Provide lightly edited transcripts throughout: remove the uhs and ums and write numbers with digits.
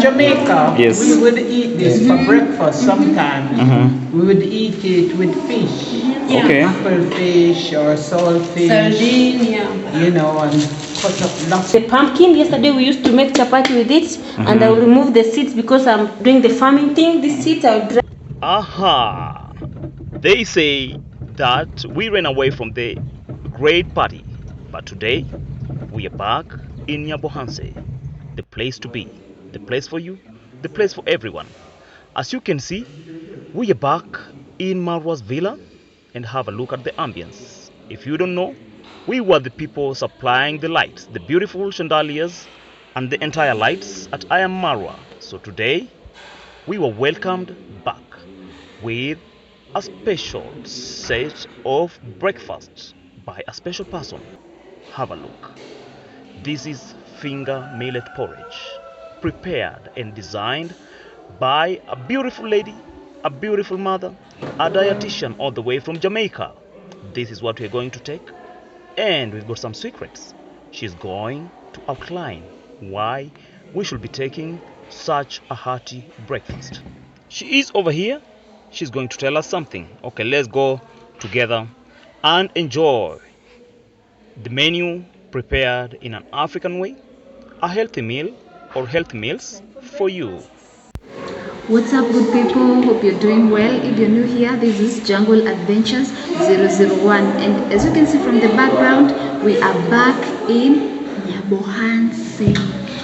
Jamaica, Yes. we would eat this for breakfast sometimes. We would eat it with fish. Okay. Apple fish or saltfish. Sardine, You know, and cut up lots. The pumpkin, yesterday we used to make chapati with it, and I will remove the seeds because I'm doing the farming thing. These seeds I'll dry. Aha! They say that we ran away from the great party, but today we are back in Nyabohanse, the place to be, the place for you, the place for everyone. As you can see, we are back in Marwa's villa and have a look at the ambience. If you don't know, we were the people supplying the lights, the beautiful chandeliers and the entire lights at I Am Marwa. So today we were welcomed back with a special set of breakfast by a special person. Have a look. This is finger millet porridge, prepared and designed by a beautiful lady, a beautiful mother, a dietitian all the way from Jamaica. This is what we're going to take, and we've got some secrets. She's going to outline why we should be taking such a hearty breakfast. She is over here. She's going to tell us something. Okay, let's go together and enjoy the menu prepared in an African way, a healthy meal or healthy meals for you. What's up, good people? Hope you're doing well. If you're new here, this is Jungle Adventures 001, and as you can see from the background, we are back in Nyabohanse.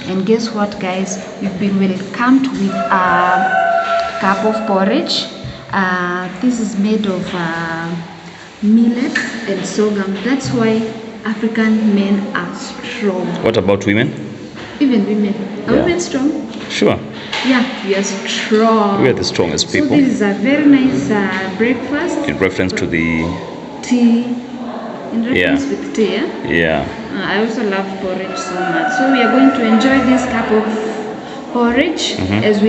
And guess what, guys? We've been welcomed with a cup of porridge. This is made of millet and sorghum. That's why African men are strong. What about women? Even women. Are women strong? Sure. Yeah, we are strong. We are the strongest people. So this is a very nice breakfast. In reference to the Tea. In reference with tea, yeah? Yeah. I also love porridge so much. So we are going to enjoy this cup of porridge as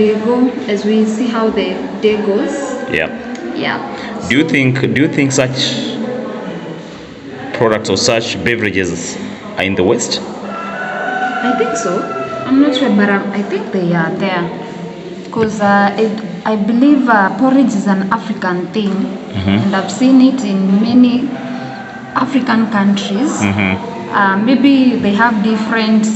we see how the day goes. Yeah. Yeah. Do you think such products or such beverages are in the West? I think so. I'm not sure, but I think they are there. Because I believe porridge is an African thing, and I've seen it in many African countries. Maybe they have different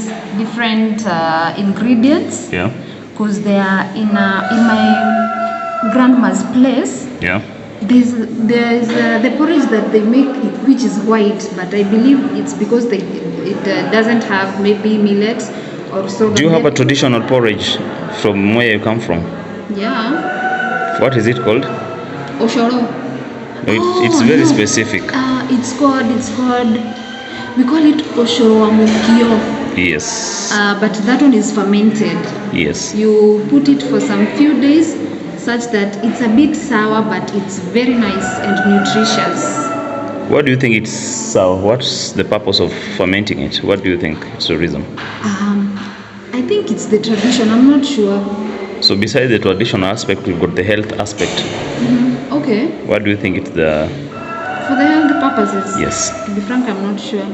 ingredients. Yeah. Because they are in my grandma's place. Yeah. There's the porridge that they make it, which is white, but I believe it's because it doesn't have maybe millet or sorghum. Do you have a traditional porridge from where you come from? Yeah. What is it called? Oshoro. No, it's very specific. It's called. We call it oshoro amukio. Yes. But that one is fermented. Yes. You put it for some few days, such that it's a bit sour, but it's very nice and nutritious. What do you think it's sour? What's the purpose of fermenting it? What do you think it's the reason? I think it's the tradition. I'm not sure. So besides the traditional aspect, we've got the health aspect. Okay. What do you think it's the... For the health purposes? Yes. To be frank, I'm not sure.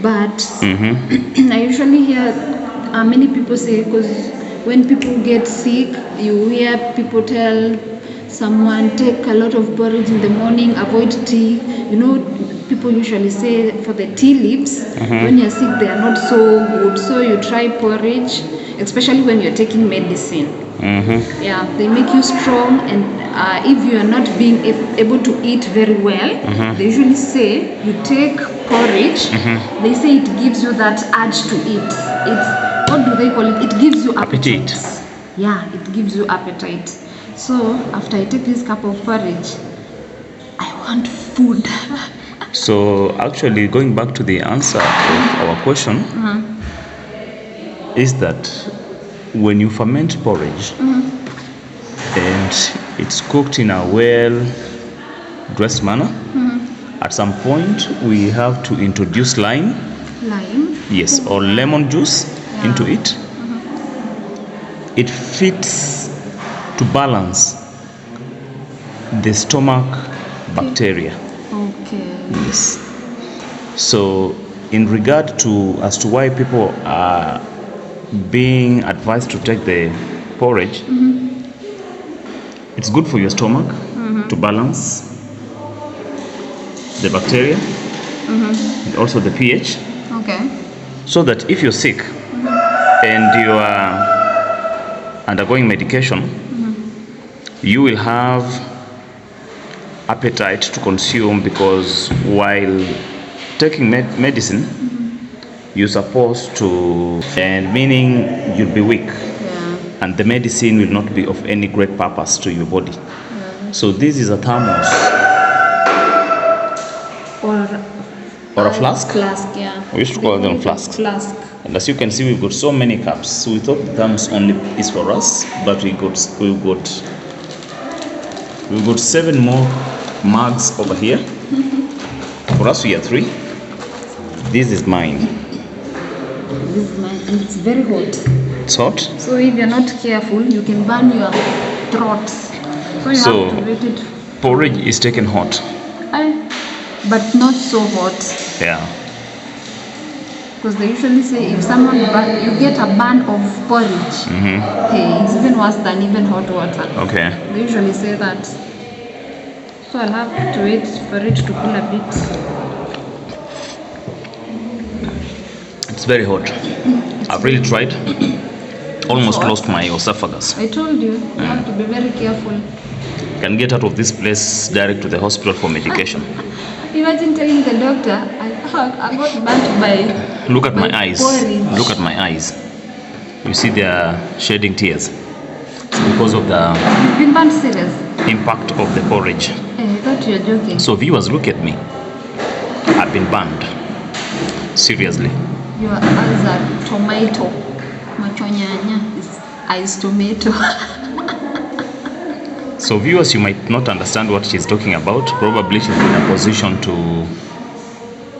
But I usually hear many people say, because when people get sick, you hear people tell someone, take a lot of porridge in the morning, avoid tea. You know, people usually say for the tea leaves, when you're sick, they are not so good. So you try porridge, especially when you're taking medicine. Yeah, they make you strong, and if you are not being able to eat very well, they usually say you take porridge. They say it gives you that urge to eat. It's, what do they call it? It gives you appetite. Yeah, it gives you appetite. So after I take this cup of porridge, I want food. So actually, going back to the answer of our question, is that when you ferment porridge and it's cooked in a well-dressed manner, at some point we have to introduce lime. Yes, or lemon juice into it. It fits to balance the stomach bacteria. Okay. Yes. So in regard to as to why people are being advised to take the porridge, it's good for your stomach to balance the bacteria and also the pH, Okay. so that if you're sick and you are undergoing medication, you will have appetite to consume, because while taking medicine, you're supposed to, and meaning you'll be weak, and the medicine will not be of any great purpose to your body. So this is a thermos or a flask. Flask, yeah. We used to call them flasks. Flask. And as you can see, we've got so many cups. So we thought the thermos only is for us, but we've got 7 more mugs over here. For us, we are 3. This is mine. This is mine, and it's very hot. It's hot. So if you're not careful, you can burn your throat. So you have to wait it. Porridge is taken hot. But not so hot. Yeah. Because they usually say if someone you get a burn of porridge, hey, it's even worse than even hot water. Okay. They usually say that. So I'll have to wait for it to cool a bit. It's very hot. I've really tried. Almost lost my esophagus. I told you, you have to be very careful. Can get out of this place direct to the hospital for medication. Imagine telling the doctor, I got burnt by. Look at my by eyes. porridge. Look at my eyes. You see they are shedding tears. It's because of the You've been burnt serious. impact of the porridge. I thought you were joking. So viewers, look at me. I've been burned. Seriously. Your eyes are tomato. Machonyanya is eyes tomato. So viewers, you might not understand what she's talking about. Probably she's in a position to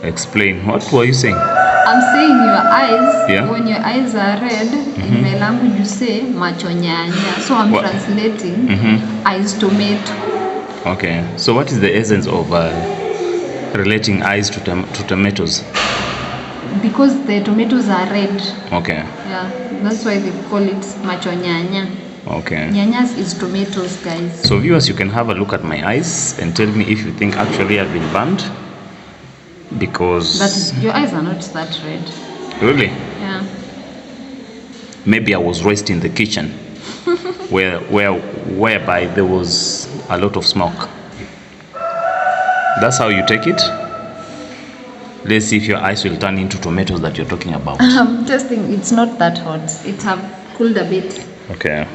explain. What were you saying? I'm saying your eyes, Yeah. when your eyes are red, in my language you say machonyanya. So I'm What? translating eyes tomato. Okay. So what is the essence of relating eyes to tomatoes? Because the tomatoes are red. Okay. Yeah, that's why they call it machonyanya. Okay. Nyanyas is tomatoes, guys. So viewers, you can have a look at my eyes and tell me if you think actually I've been burned. Because But your eyes are not that red. really, Yeah. maybe I was raised in the kitchen whereby there was a lot of smoke. That's how you take it. Let's see if your eyes will turn into tomatoes that you're talking about. I'm testing. It's not that hot. It have cooled a bit. Okay.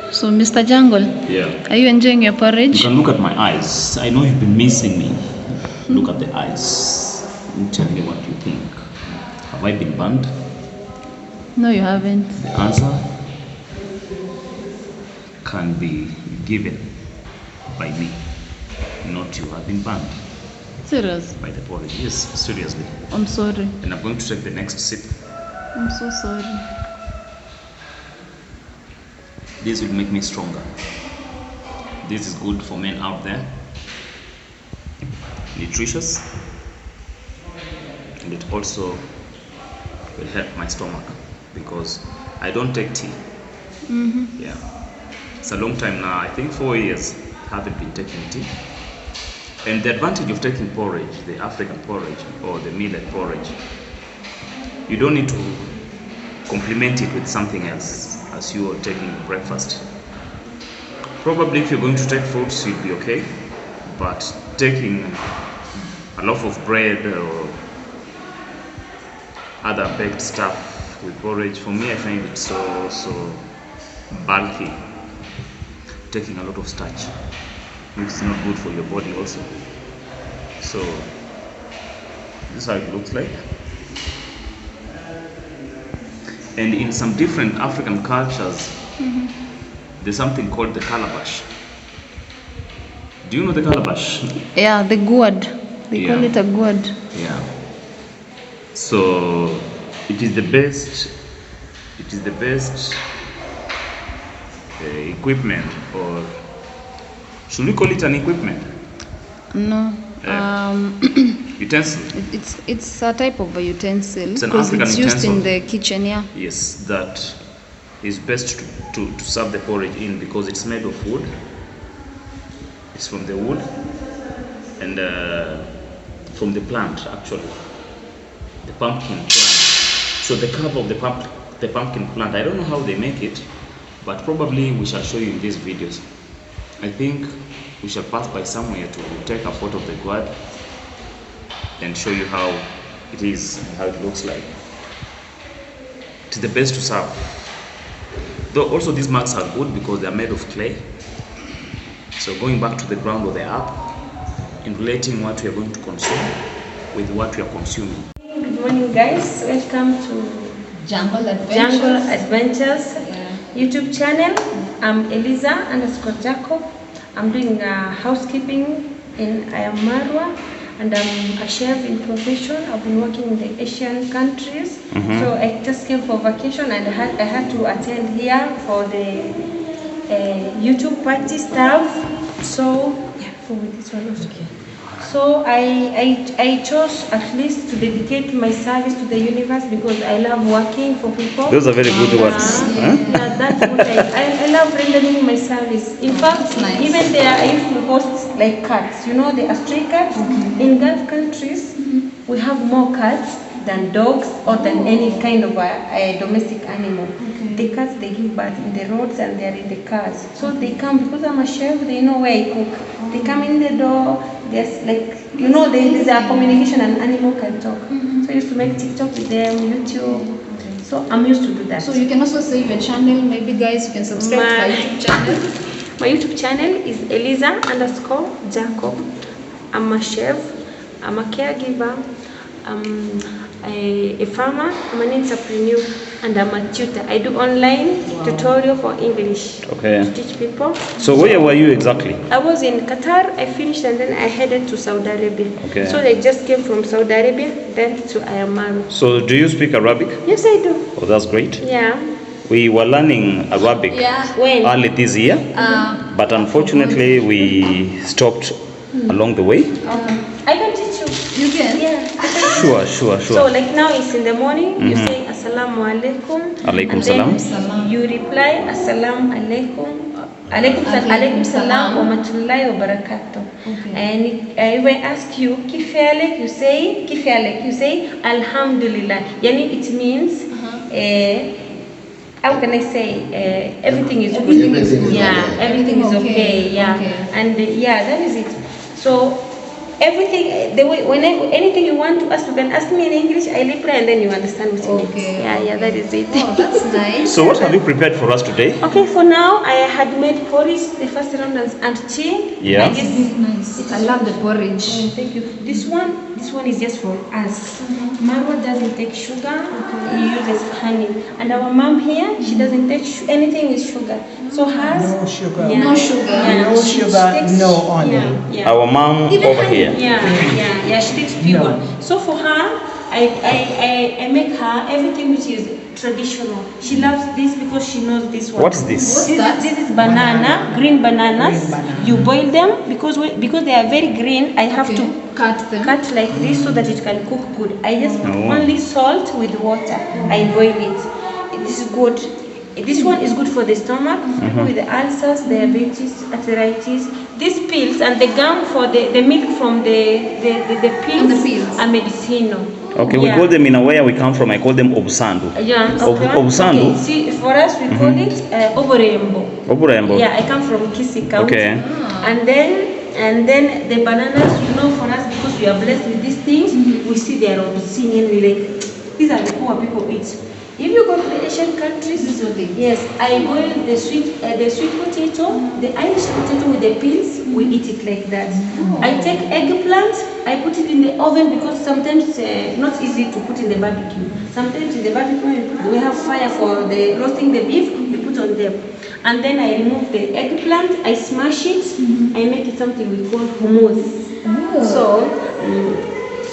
So, Mr. Jungle, Yeah. are you enjoying your You porridge? can look at my eyes. I know you've been missing me. Look at the eyes and tell me what you think. Have I been burned? No, you haven't. The answer can be given by me, not you. Have been burned Serious? by the porridge. Yes, seriously. I'm sorry. And I'm going to take the next sip. I'm so sorry. This will make me stronger. This is good for men out there. Nutritious. And it also will help my stomach because I don't take tea. Yeah. It's a long time now. I think 4 years I haven't been taking tea. And the advantage of taking porridge, the African porridge or the millet porridge, you don't need to complement it with something else as you are taking breakfast. Probably if you're going to take fruits, you'll be okay. But taking a loaf of bread or other baked stuff with porridge, for me, I find it so bulky. Taking a lot of starch, which is not good for your body also. So this is how it looks like. And in some different African cultures, there's something called the calabash. Do you know the calabash? Yeah, the gourd. They call Yeah. it a gourd. Yeah. So it is the best. It is the best equipment, or should we call it an equipment? No. Utensil. It's a type of a utensil It's an because African it's used in utensil. the kitchen. Yeah. Yes, that is best to serve the porridge in, because it's made of wood. It's from the wood and from the plant, actually, the pumpkin plant. So the cover of the pumpkin plant, I don't know how they make it, but probably we shall show you in these videos. I think we shall pass by somewhere to take a photo of the gourd and show you how it is, how it looks like. It's the best to serve. Though also these mugs are good because they are made of clay. So going back to the ground of the app and relating what we are going to consume with what we are consuming. Good morning, guys. Welcome to Jungle Jungle Adventures Yeah. YouTube channel. I'm Eliza_Jacob. I'm doing housekeeping in marwa, and I'm a chef in profession. I've been working in the Asian countries. So I just came for vacation and I had to attend here for the YouTube party stuff. So yeah, for this one also. So I chose at least to dedicate my service to the universe because I love working for people. Those are very good words. Yeah, that's what I love rendering my service. In fact, nice. even there I used to host like cats. You know, the stray cats. In Gulf countries, we have more cats than dogs or than any kind of a domestic animal. The cats, they give birth in the roads and they're in the cars. So they come, because I'm a chef, they know where I cook. They come in the door, there's like, you know, there's a communication, an animal can talk. So I used to make TikTok with them, YouTube. So I'm used to do that. So you can also say your channel, maybe guys, you can subscribe to my YouTube channel. My YouTube channel is Eliza_Jacob. I'm a chef, I'm a caregiver, I'm a farmer, I'm an entrepreneur, and I'm a tutor. I do online tutorial for English Okay. to teach people. So where were you exactly? I was in Qatar, I finished, and then I headed to Saudi Arabia. Okay. So I just came from Saudi Arabia, then to Ayamaru. So do you speak Arabic? Yes, I do. Oh, that's great. Yeah. We were learning Arabic When? early this year, but unfortunately we stopped along the way. I can teach you. You can? Yeah. Sure. So like now it's in the morning, you say Assalamu alaikum. Alaikum and then salam. You reply Assalamu alaikum. Alaikum salam wa rahmatullahi wa barakatuh. Okay. And when I ask you kifalek, you say kifalek. You say Alhamdulillah. Yani it means how can I say everything is good. Everything is good. Yeah, everything is okay. Yeah, Okay. and that is it. So everything, the way anything you want to ask, you can ask me in English. I reply, and then you understand what it means. Okay. Yeah, that is it. Oh, that's nice. So what have you prepared for us today? Okay, for now I had made porridge the first round and tea. Yeah. I guess Very nice. I love the porridge. thank you. This one is just for us. Marwa doesn't take sugar. He uses honey. And our mom here, she doesn't take anything with sugar. So hers, No sugar. yeah, No sugar. yeah, No she sugar, takes- no honey. Yeah. Our mom Even over honey, here. Yeah, she takes pure. No. So for her, I make her everything which is traditional. She loves this because she knows this one. What is this? This is banana, green bananas. Green banana. You boil them because they are very green. I have to cut them. cut like this so that it can cook good. I just put Oh. only salt with water. I boil it. This is good. This one is good for the stomach, people with the ulcers, diabetes, arthritis. These pills and the gum for the milk from the pills, And the pills. are medicinal. Okay, we call them in a way we come from. I call them obsandu. Yeah, okay. Obusandu? Okay. See, for us we call it oborembo. Oburembo. Yeah, I come from Kisi County. Okay. And then the bananas, you know, for us, because we are blessed with these things, we see they are obscene and we like, these are the poor people eat. If you go to the Asian countries, This is what they eat. yes, I boil the sweet potato, the Irish potato with the peels, we eat it like that. I take eggplant, I put it in the oven because sometimes not easy to put in the barbecue. Sometimes in the barbecue we have fire for the roasting the beef, we put on them. And then I remove the eggplant, I smash it, I make it something we call hummus.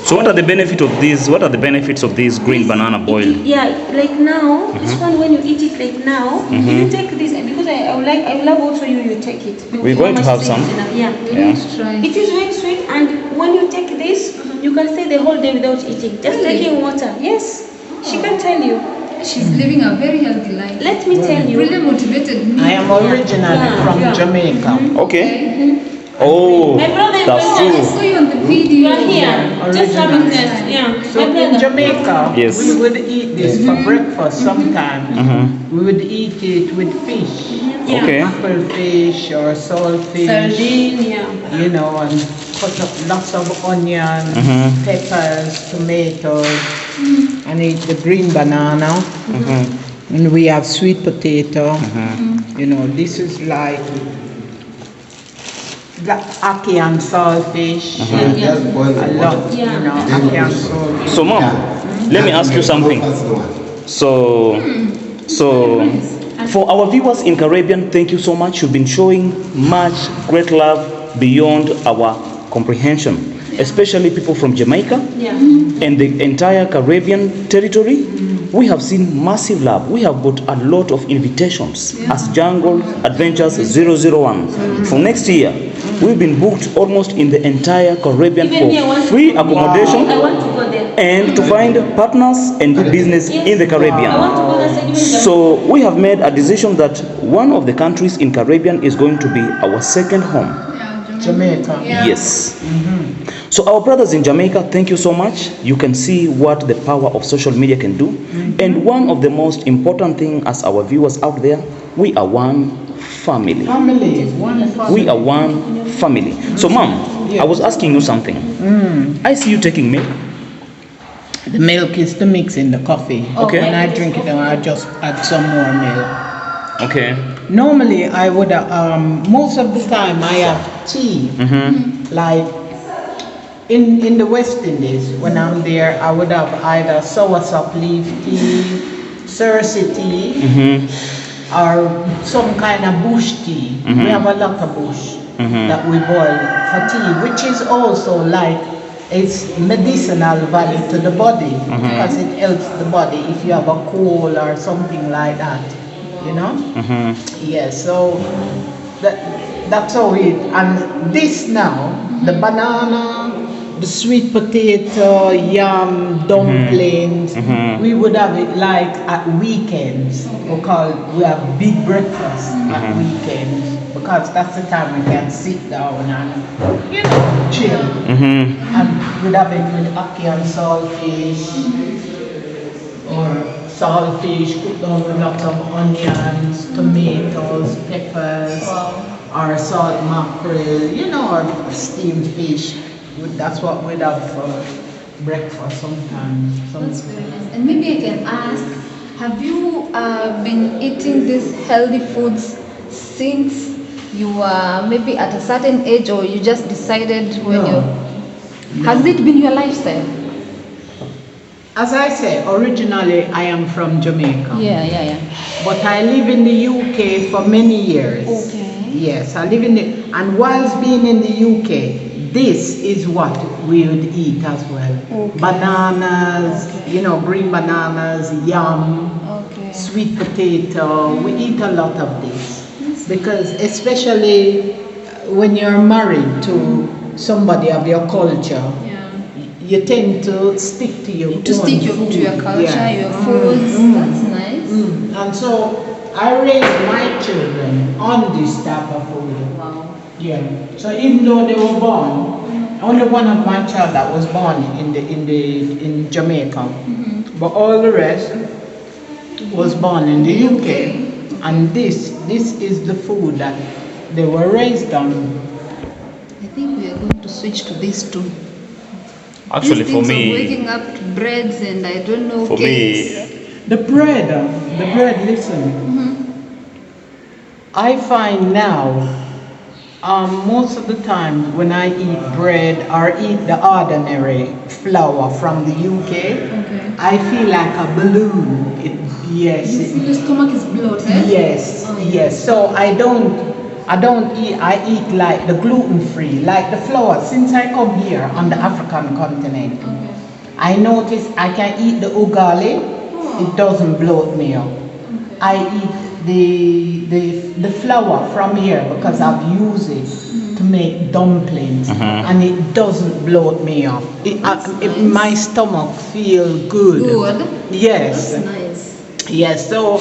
So what are the benefits of these? What are the benefits of this green banana boil? Yeah, like now, this one when you eat it like now, if you take this, because I would love also you take it. because We're going to how have much some. sweet is enough. Yeah. Yeah. Try. It is very sweet, and when you take this, you can stay the whole day without eating, just Really? taking water. Yes, she can tell you. She's living a very healthy life. Let me me tell you. Really motivated me. I am originally from Jamaica. Okay. Oh, My brother is that's I from true. saw you on the You video. are here. Just have a Original. test. Yeah. So My in brother. Jamaica, Yes. we would eat this for breakfast sometimes. Mm-hmm. We would eat it with fish. Yeah. Okay. Apple fish or saltfish. Sardine, yeah. You know, and cut up lots of onions, Mhm. peppers, tomatoes, and eat the green banana. Mm-hmm. And we have sweet potato. Mm-hmm. You know, this is like ackee and saltfish. Yeah. A lot, you Yeah. know, ackee and saltfish. So, mom, let me ask you something. So, for our viewers in Caribbean, thank you so much. You've been showing much great love beyond our comprehension, especially people from Jamaica Yeah. and the entire Caribbean territory. We have seen massive love. We have got a lot of invitations as Jungle Adventures 001. For next year, we've been booked almost in the entire Caribbean Even me, I want for to free go. accommodation I want to go there. and to find partners and do business in the I Caribbean. want to go there. So give me the- So we have made a decision that one of the countries in Caribbean is going to be our second home. Jamaica. Yes. So our brothers in Jamaica, thank you so much. You can see what the power of social media can do. And one of the most important thing as our viewers out there, we are one family. Family, one family. We are one family. So mom, I was asking you something. I see you taking milk. The milk is to mix in the coffee. Okay. When I drink it, I just add some more milk. Okay. Normally, I would, most of the time, I have tea. Like, in the West Indies, when I'm there, I would have either soursop leaf tea, Cersei tea, or some kind of bush tea. We have a lot of bush that we boil for tea, which is also like, it's medicinal value to the body because it helps the body if you have a cold or something like that, you know? Yes, so that's how it, and this now, the banana, the sweet potato, yam, dumplings, we would have it like at weekends. We have big breakfast at weekends because that's the time we can sit down and, you know, chill. And we'd have it with ackee and saltfish, or saltfish cooked down with lots of onions, tomatoes, peppers, or salt mackerel, you know, or steamed fish. That's what we'd have for breakfast sometimes. That's very nice. And maybe I can ask, have you been eating these healthy foods since you were maybe at a certain age, or you just decided when No. Has it been your lifestyle? As I say, originally I am from Jamaica. Yeah. But I live in the UK for many years. Okay. Yes, I live in the, and whilst being in the UK, this is what we would eat as well. Okay. Bananas, you know, green bananas, yam, Okay. sweet potato. We eat a lot of this because especially when you're married to somebody of your culture, Yeah. you tend to stick to your To own stick food. to your culture, Yeah. your foods. That's nice. And so I raised my children on this type of food. Wow. Yeah. So even though they were born, only one of my child that was born in Jamaica, but all the rest was born in the UK. And this is the food that they were raised on. I think we are going to switch to this too. Actually, These for things of me, waking up to breads and I don't know for cakes. me, The bread, listen. I find now, most of the time when I eat bread or eat the ordinary flour from the UK, Okay. I feel like a balloon. Yes. Your stomach is bloated. Yes, Oh, yes. So I don't eat, I eat like the gluten-free, like the flour. Since I come here on the African continent, Okay. I notice I can eat the ugali, it doesn't bloat me up. I eat the flour from here because I've used it to make dumplings and it doesn't bloat me up. My stomach feels good. Good. Yes. That's nice. Yes, so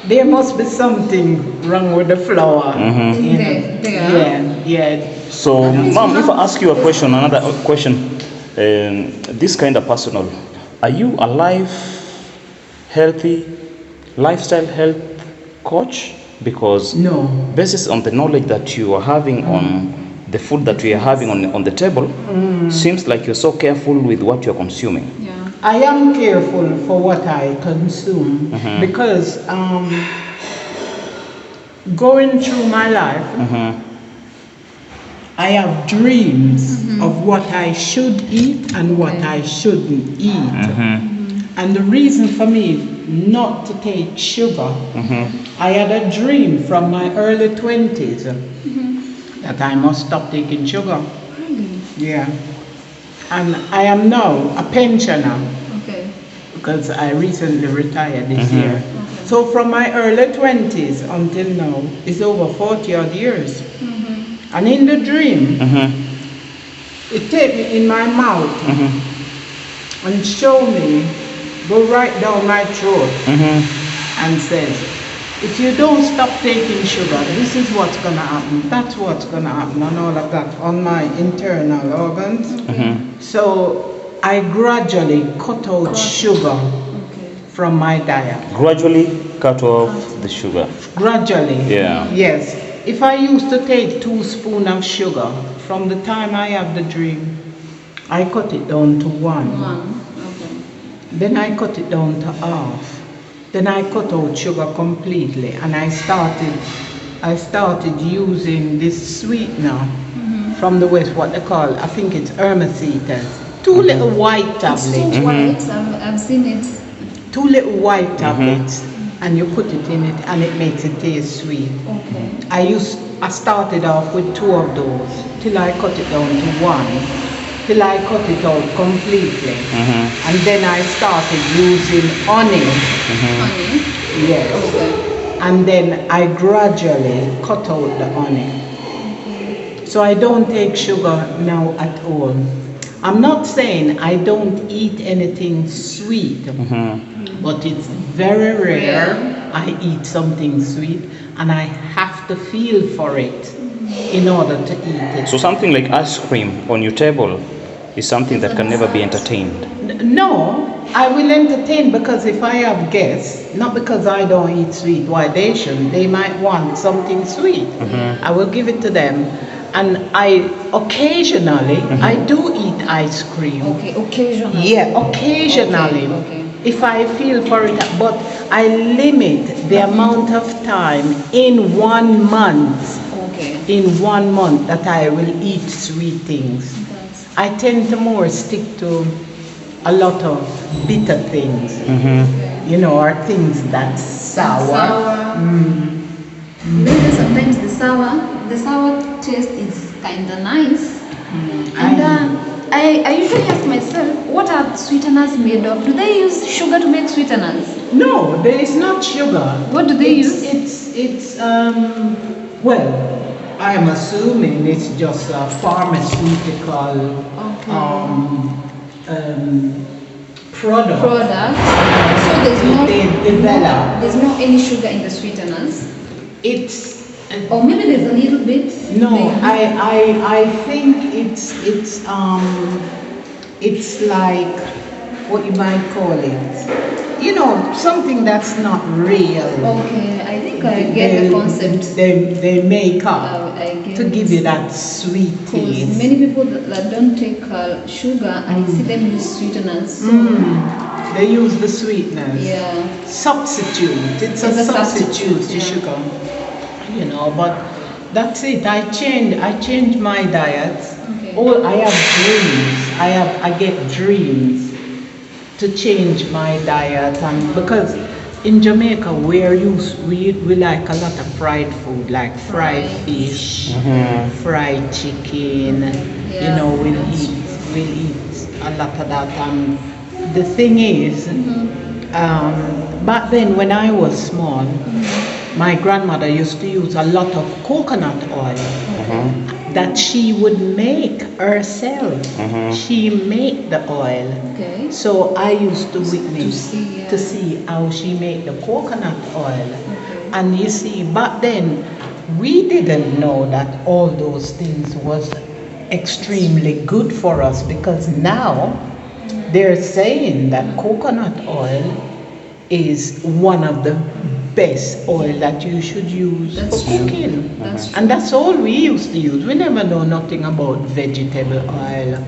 There must be something wrong with the flour. You know. Yeah. So, mom, if I ask you a question, another question, this kind of personal, are you a lifestyle health coach? Because No. basis on the knowledge that you are having on the food that we are having on the table, seems like you're so careful with what you're consuming. Yeah. I am careful for what I consume because going through my life, I have dreams of what I should eat and what I shouldn't eat. And the reason for me not to take sugar, I had a dream from my early 20s that I must stop taking sugar. Really? Yeah. And I am now a pensioner Okay. because I recently retired this year. So from my early 20s until now, it's over 40 odd years. And in the dream, it take me in my mouth and show me, go right down my throat and says, if you don't stop taking sugar, this is what's gonna happen, that's what's gonna happen, and all of that on my internal organs. So I gradually cut out sugar from my diet. Gradually cut off the sugar. Gradually. Yeah. Yes. If I used to take 2 spoons of sugar, from the time I have the dream, I cut it down to 1. Okay. Then I cut it down to half. Then I cut out sugar completely, and I started using this sweetener from the West, what they call, I think it's Hermesitas. 2 little white It's tablets. so white. I've seen it. 2 little white tablets, and you put it in it, and it makes it taste sweet. Okay. I started off with 2 of those till I cut it down to 1, till I cut it out completely, and then I started using honey. Honey. Yes, Okay. and then I gradually cut out the honey. So I don't take sugar now at all. I'm not saying I don't eat anything sweet, but it's very rare I eat something sweet, and I have to feel for it in order to eat it. So something like ice cream on your table is something that can never be entertained. No, I will entertain, because if I have guests, not because I don't eat sweet, why they shouldn't, they might want something sweet. I will give it to them. And I occasionally, I do eat ice cream. Okay. Occasionally. Yeah, occasionally. Okay. If I feel for it, but I limit the amount of time in 1 month. Okay. In 1 month that I will eat sweet things. I tend to more stick to a lot of bitter things, you know, or things that's sour. Maybe sometimes the sour taste is kind of nice. And I usually ask myself, what are sweeteners made of? Do they use sugar to make sweeteners? No, there is not sugar. What do they use? It's well, I'm assuming it's just a pharmaceutical product. So there's no any sugar in the sweeteners. Or maybe there's a little bit. No, I think it's like, what you might call it, you know, something that's not real. Okay, I think I get the concept. They make up I get to give you that sweet taste. Many people that don't take sugar, I see them use sweeteners. So They use the sweetness. yeah. Substitute. It's a substitute to sugar. You know, but that's it. I change my diet. Okay. I have dreams. I get dreams to change my diet, and because in Jamaica we like a lot of fried food, like fried fish, fried chicken. You know, we'll eat a lot of that. And the thing is, back then when I was small, my grandmother used to use a lot of coconut oil that she would make herself. She made the oil. Okay. So I used to witness To see how she made the coconut oil. And you see, back then, we didn't know that all those things was extremely good for us, because now they're saying that coconut oil is one of the best oil that you should use That's for true. cooking. That's And that's all we used to use. We never know nothing about vegetable oil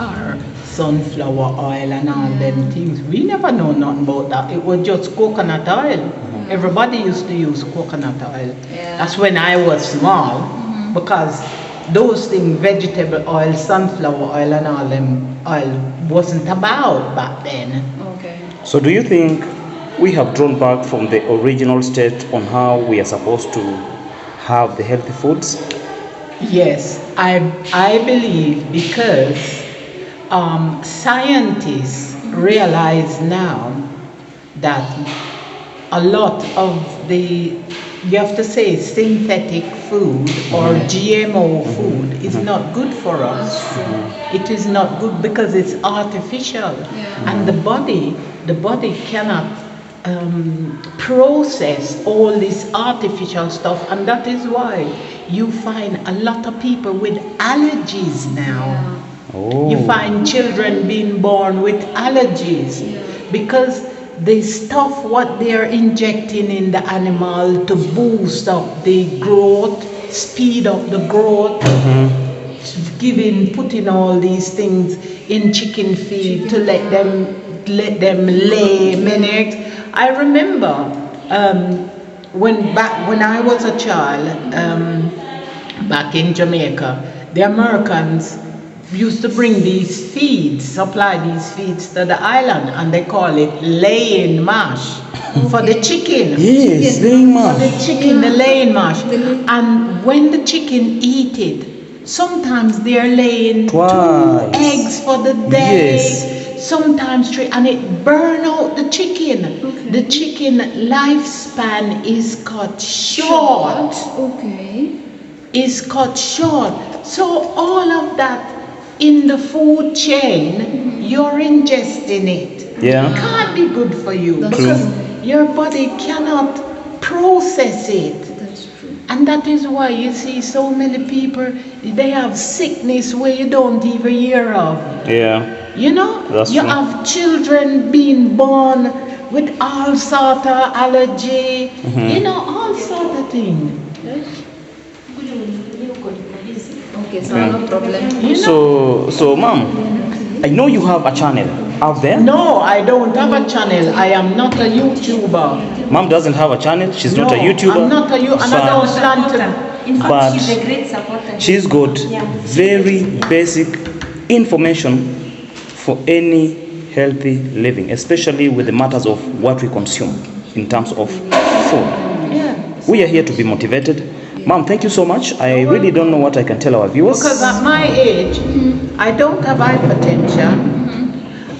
or sunflower oil and all them things. We never know nothing about that. It was just coconut oil. Everybody used to use coconut oil. Yeah. That's when I was small, because those things, vegetable oil, sunflower oil and all them oil wasn't about back then. Okay. So do you think we have drawn back from the original state on how we are supposed to have the healthy foods? Yes, I believe, because scientists realize now that a lot of the, you have to say, synthetic food or GMO food is not good for us. It is not good because it's artificial, and the body cannot process all this artificial stuff, and that is why you find a lot of people with allergies now. Oh. You find children being born with allergies because the stuff what they're injecting in the animal to boost up the growth, speed up the growth, putting all these things in chicken feed to let them lay many eggs. I remember when I was a child, back in Jamaica, the Americans used to bring these feeds, supply these feeds to the island, and they call it laying mash for the chicken. Yes, laying mash. For the chicken, the laying mash. And when the chicken eat it, sometimes they're laying Twice. 2 eggs for the day. Yes. Sometimes 3, and it burn out the chicken. The chicken lifespan is cut short. Okay. Is cut short. So all of that in the food chain, you're ingesting it. Yeah. It can't be good for you That's because true. your body cannot process it. That's true. And that is why you see so many people, they have sickness where you don't even hear of. Yeah. You know, That's you true. have children being born with all sort of allergy, you know, all sort of things. Okay, so no problem. You know? So ma'am, I know you have a channel out there. No, I don't have a channel. I am not a YouTuber. Mom doesn't have a channel. She's not a No, YouTuber. I'm not a YouTuber, and I don't plan to. In fact, But she's a great supporter. She's got very basic information for any healthy living, especially with the matters of what we consume in terms of food. Yeah. We are here to be motivated. Mom, thank you so much. I really don't know what I can tell our viewers. Because at my age, I don't have hypertension.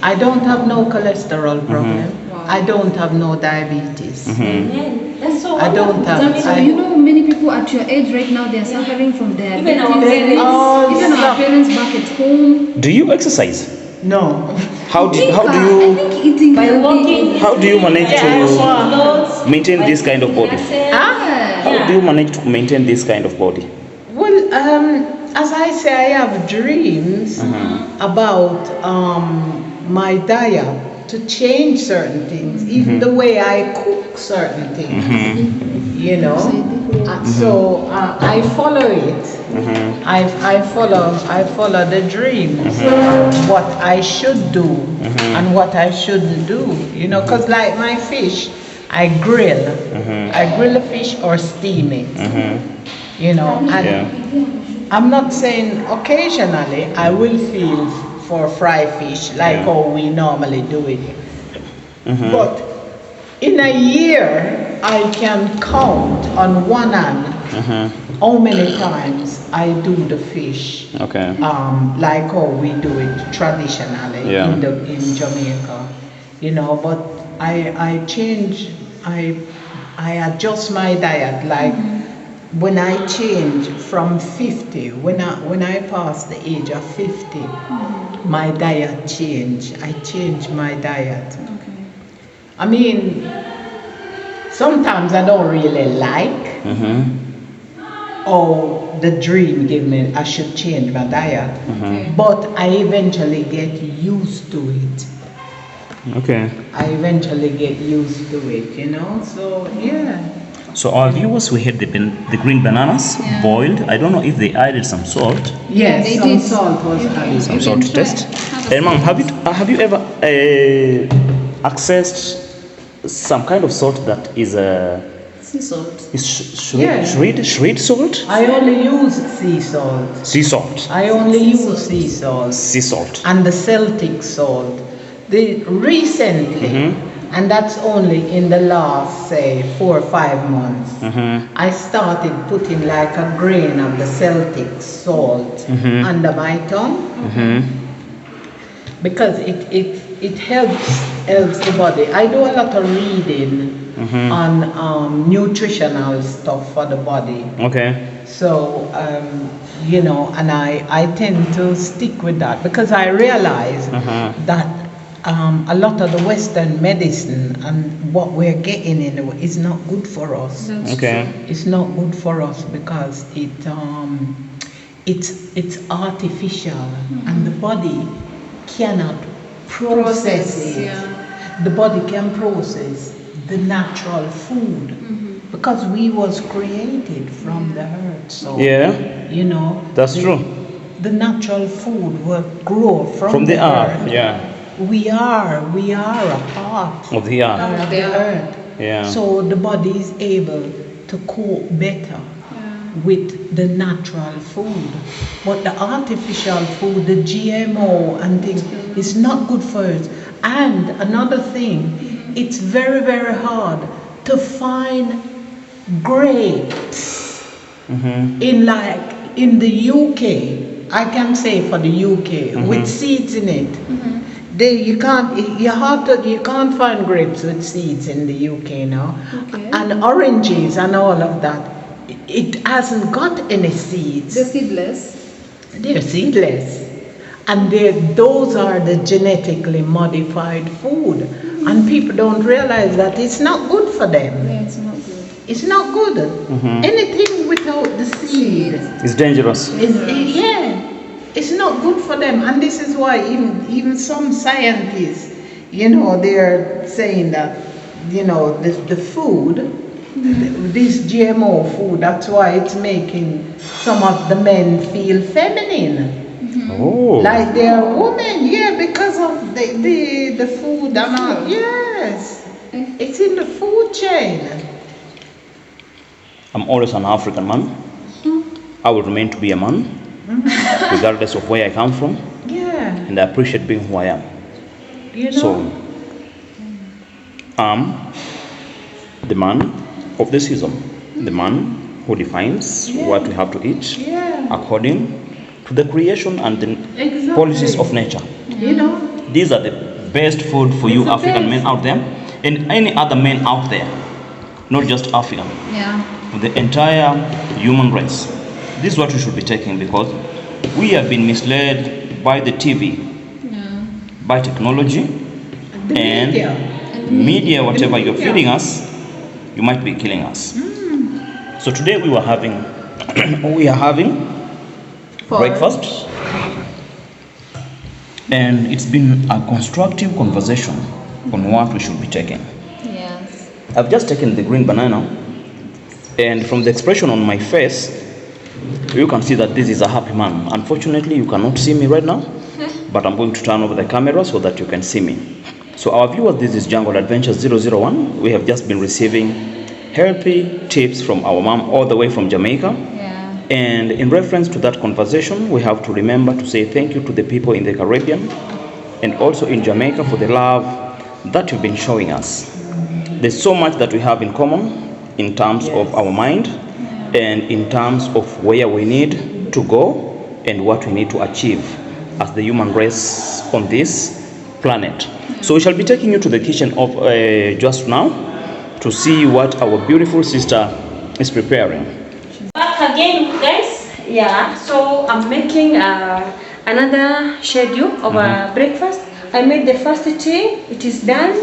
I don't have no cholesterol problem. I don't have no diabetes. Amen. That's so I don't wonderful. have- So I- you know, many people at your age right now, they are suffering from diabetes. Even our They all Even our suffer. parents back at home. Do you exercise? No. How do I you think eating By healthy. walking, how do you manage to clothes, maintain this kind of body? How do you manage to maintain this kind of body? Well, as I say, I have dreams about my diet to change certain things, even the way I cook certain things. You know, so I follow it. I follow the dreams, what I should do and what I shouldn't do. You know, because like my fish, I grill. I grill a fish or steam it. You know, and I'm not saying occasionally I will feel for fry fish like how we normally do it. But in a year, I can count on one hand how many times I do the fish. Okay. Like how we do it traditionally in Jamaica. You know, but I change, I adjust my diet. Like when I change from 50, when I pass the age of 50, my diet changed. I changed my diet. I mean, Sometimes I don't really like. Oh, the dream give me I should change my diet, but I eventually get used to it. Okay. I eventually get used to it, you know. So yeah. So our viewers, we had the green bananas boiled. I don't know if they added some salt. Yes, they some did. salt was added. Some salt to test. And ma'am, have you ever accessed some kind of salt that is Sea salt. shred salt? I only use sea salt. Sea salt. I only use sea salt. Sea salt. And the Celtic salt. Recently, and that's only in the last, say, 4 or 5 months, I started putting like a grain of the Celtic salt under my tongue because it helps the body. I do a lot of reading on nutritional stuff for the body. Okay. So, you know, and I tend to stick with that because I realize that a lot of the Western medicine and what we're getting in is not good for us. Okay. It's not good for us because it's artificial and the body cannot process it. Yeah. The body can process the natural food because we was created from the earth. So you know that's true. The natural food will grow from the earth. Yeah. We are a part Of the earth. of the earth. Yeah. So the body is able to cope better with the natural food. But the artificial food, the GMO and things, is not good for us. And another thing, it's very, very hard to find grapes in the UK. I can say for the UK with seeds in it. You can't find grapes with seeds in the UK now. Okay. And oranges and all of that. It hasn't got any seeds. They're seedless. They're seedless. And those are the genetically modified food. And people don't realize that it's not good for them. Yeah, it's not good. It's not good. Anything without the seed. It's dangerous. It's not good for them. And this is why even some scientists, you know, they're saying that, you know, the food, this GMO food, that's why it's making some of the men feel feminine. Oh. Like they're women, because of the food and all. Yes. It's in the food chain. I'm always an African man. I will remain to be a man, regardless of where I come from. Yeah. And I appreciate being who I am. You know. So, I'm the man of the season, the man who defines what we have to eat according to the creation and the policies of nature. You know. These are the best food for you African men out there, and any other men out there, not just African. For the entire human race. This is what we should be taking, because we have been misled by the TV, by technology, and media, whatever you're feeding us, you might be killing us. So today we are having breakfast, and it's been a constructive conversation on what we should be taking. Yes. I've just taken the green banana, and from the expression on my face, you can see that this is a happy man. Unfortunately, you cannot see me right now, but I'm going to turn over the camera so that you can see me. So our viewers, this is Jungle Adventures 001. We have just been receiving healthy tips from our mom all the way from Jamaica. And in reference to that conversation, we have to remember to say thank you to the people in the Caribbean and also in Jamaica for the love that you've been showing us. There's so much that we have in common in terms of our mind and in terms of where we need to go and what we need to achieve as the human race on this planet. So we shall be taking you to the kitchen of just now to see what our beautiful sister is preparing. Back again, guys. So I'm making another schedule of a breakfast. I made the first tea, it is done.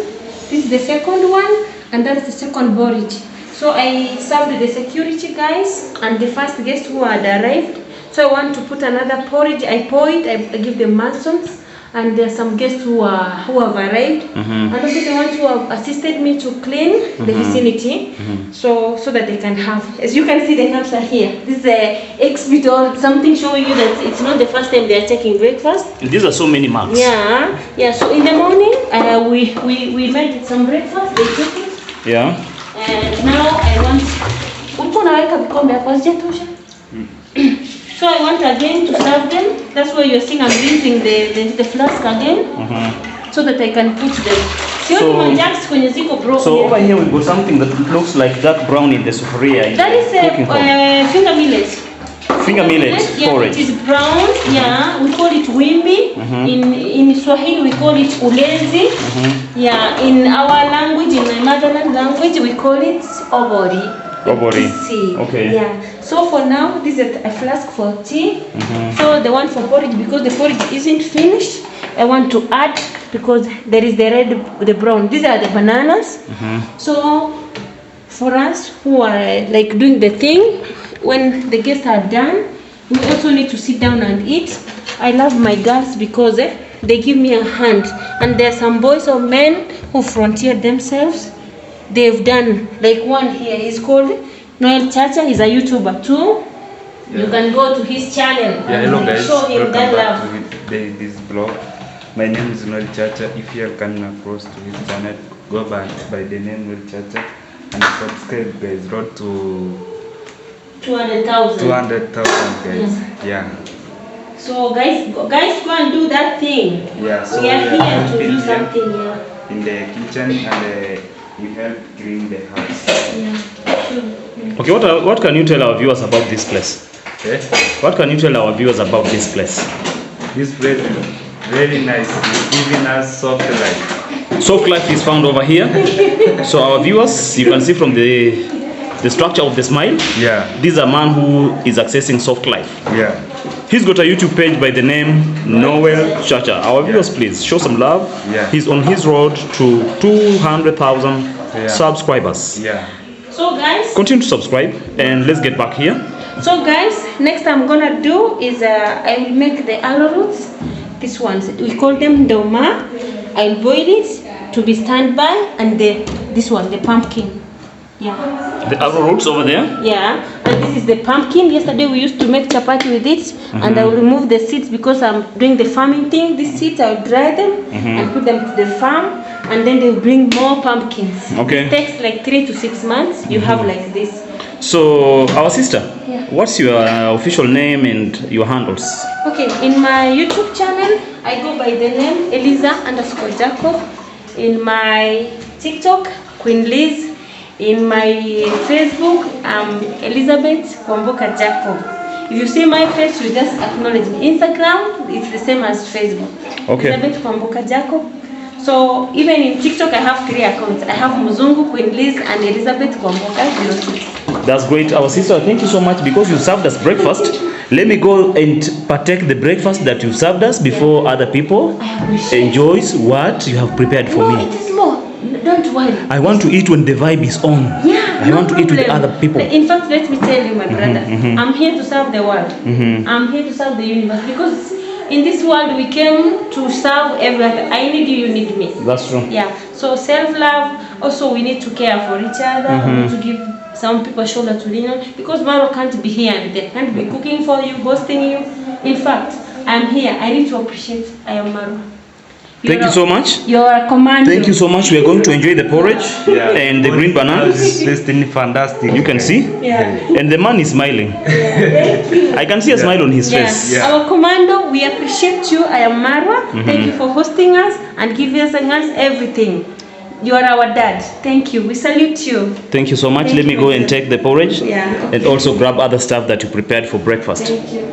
This is the second one. and that is the second porridge. So I served the security guys and the first guest who had arrived. So I want to put another porridge. I pour it, I give them mussels, and there are some guests who have arrived, and also the ones who have assisted me to clean the vicinity, so that they can have. As you can see, the cups are here. This is a exhibit or something showing you that it's not the first time they are taking breakfast. These are so many marks. Yeah. So in the morning, we made some breakfast. They took it. Yeah. And now I want. So I want again to serve them. That's why you're seeing I'm using the flask again, so that I can put them. So over here we got something that looks like dark brown in the sufuria. That is a finger millet. Finger millet porridge. It is brown. Yeah, we call it wimbi. In Swahili we call it ulenzi. Yeah, in our language, in my motherland language, we call it obori. Obori. Okay. Yeah. So for now, this is a flask for tea. So the one for porridge, because the porridge isn't finished, I want to add, because there is the red, the brown. These are the bananas. So for us who are like doing the thing, when the guests are done, we also need to sit down and eat. I love my girls because they give me a hand, and there are some boys or men who frontiered themselves. They've done, like one here, he's called Noel Chacha. He's a YouTuber too. You can go to his channel Hello guys, show him welcome that back love. to this vlog. My name is Noel Chacha. If you are coming across to his channel, go back by the name Noel Chacha and subscribe guys. Road to 200,000. 200,000 guys. Yeah. So guys, go and do that thing. Yeah. So we are here to do here something here. in the kitchen, and we help clean the house. Yeah. Okay, what can you tell our viewers about this place? What can you tell our viewers about this place? This place is very nice. It's giving us soft life. Soft life is found over here. So our viewers, you can see from the structure of the smile. Yeah. This is a man who is accessing soft life. Yeah. He's got a YouTube page by the name Noel Chacha. Our viewers, please show some love. Yeah. He's on his road to 200,000 subscribers. Yeah. So guys, Continue to subscribe, and let's get back here. so guys, next I'm gonna do is I will make the arrowroots. These ones we call them doma. I'll boil it to be standby, and this one, the pumpkin. Yeah. The arrowroots over there. Yeah, and this is the pumpkin. Yesterday we used to make chapati with it, and I will remove the seeds because I'm doing the farming thing. These seeds I will dry them and put them to the farm, and then they will bring more pumpkins. Okay. It takes like 3 to 6 months. You have like this. So, our sister, Yeah. what's your official name and your handles? Okay, in my YouTube channel, I go by the name Eliza_Jacob. In my TikTok, Queen Liz. In my Facebook, I'm Elizabeth Kwamboka Jacob. If you see my face, you just acknowledge me. Instagram, it's the same as Facebook. Okay. Elizabeth Kwamboka Jacob. So even in TikTok, I have 3 accounts. I have Muzungu, Queen Liz, and Elizabeth Kwamboka 06. That's great. Our sister, thank you so much because you served us breakfast. Let me go and partake the breakfast that you served us before other people enjoys what you have prepared for No, me. it is more. Don't worry. I want to eat when the vibe is on. Yeah, I want to eat with problem. other people. In fact, let me tell you, my brother, I'm here to serve the world. I'm here to serve the universe, because in this world we came to serve everyone. I need you, you need me. That's true. Yeah. So self-love. Also, we need to care for each other. We need to give some people shoulder to lean on, because Maro can't be here and there. Can't be cooking for you, hosting you. In fact, I'm here. I need to appreciate. I am Maro. Thank you so much. You're a commander. Thank you so much. We are going to enjoy the porridge and the green bananas. It's fantastic. You can see. Yeah. And the man is smiling. Thank you. I can see a smile on his Yeah. face. Yeah. Our commando, we appreciate you. I am Marwa. Thank you for hosting us and giving us everything. You are our dad. Thank you. We salute you. Thank you so much. Thank Let me you. go and take the porridge Yeah. and also grab other stuff that you prepared for breakfast. Thank you.